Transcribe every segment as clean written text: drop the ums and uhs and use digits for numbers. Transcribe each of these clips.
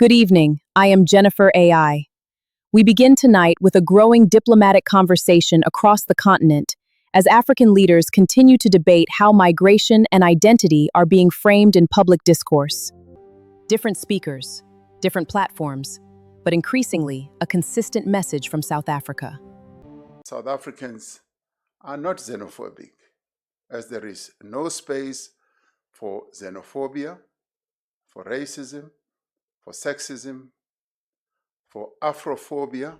Good evening, I am Jennifer AI. We begin tonight with a growing diplomatic conversation across the continent as African leaders continue to debate how migration and identity are being framed in public discourse. Different speakers, different platforms, but increasingly a consistent message from South Africa. South Africans are not xenophobic, as there is no space for xenophobia, for racism, for sexism, for Afrophobia,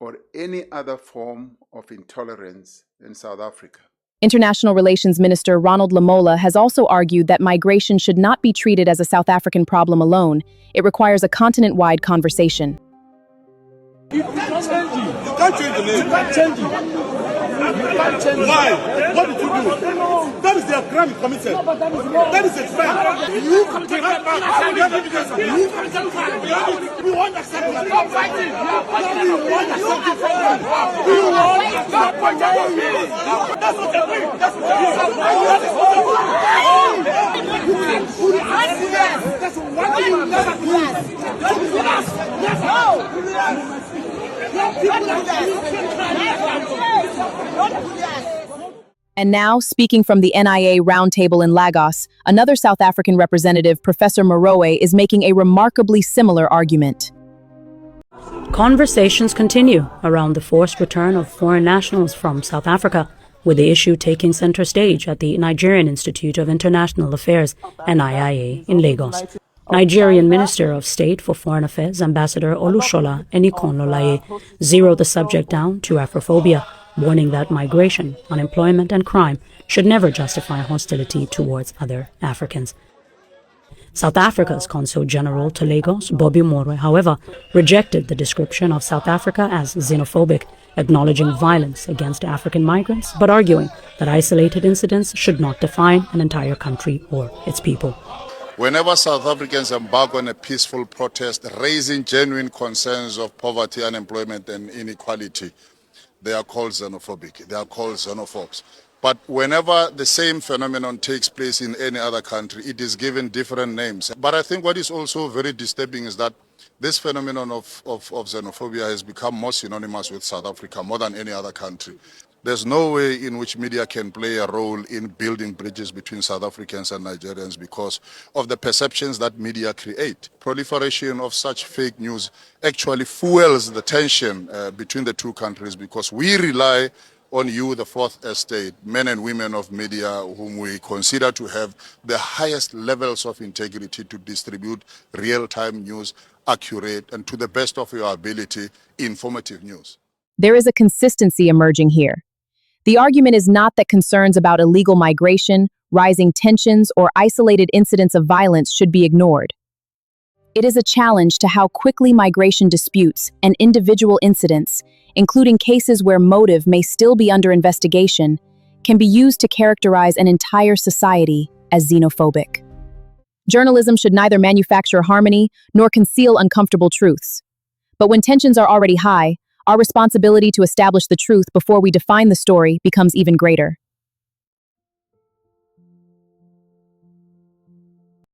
or any other form of intolerance in South Africa. International Relations Minister Ronald Lamola has also argued that migration should not be treated as a South African problem alone. It requires a continent-wide conversation. You can't change it. You can't change the name. You can't change it. Why? What did you do? That is the crime you committed. That is a crime. You can take that back. You can take that back. We won't accept it. Stop fighting. We won't accept it. We won't accept it. That's what they bring. That's what they bring. That's one thing you never do. Never. And now, speaking from the NIA roundtable in Lagos, another South African representative, Professor Moroe, is making a remarkably similar argument. Conversations continue around the forced return of foreign nationals from South Africa, with the issue taking center stage at the Nigerian Institute of International Affairs, NIIA, in Lagos. Nigerian Minister of State for Foreign Affairs, Ambassador Olushola Enikonlolaye, zeroed the subject down to Afrophobia, warning that migration, unemployment and crime should never justify hostility towards other Africans. South Africa's Consul-General to Lagos, Moroe, however, rejected the description of South Africa as xenophobic, acknowledging violence against African migrants, but arguing that isolated incidents should not define an entire country or its people. Whenever South Africans embark on a peaceful protest, raising genuine concerns of poverty, unemployment and inequality, they are called xenophobic, they are called xenophobes. But whenever the same phenomenon takes place in any other country, it is given different names. But I think what is also very disturbing is that this phenomenon of xenophobia has become more synonymous with South Africa more than any other country. There's no way in which media can play a role in building bridges between South Africans and Nigerians because of the perceptions that media create. Proliferation of such fake news actually fuels the tension between the two countries because we rely on you, the fourth estate, men and women of media whom we consider to have the highest levels of integrity to distribute real-time news, accurate, and to the best of your ability, informative news. There is a consistency emerging here. The argument is not that concerns about illegal migration, rising tensions, or isolated incidents of violence should be ignored. It is a challenge to how quickly migration disputes and individual incidents, including cases where motive may still be under investigation, can be used to characterize an entire society as xenophobic. Journalism should neither manufacture harmony nor conceal uncomfortable truths. But when tensions are already high, our responsibility to establish the truth before we define the story becomes even greater.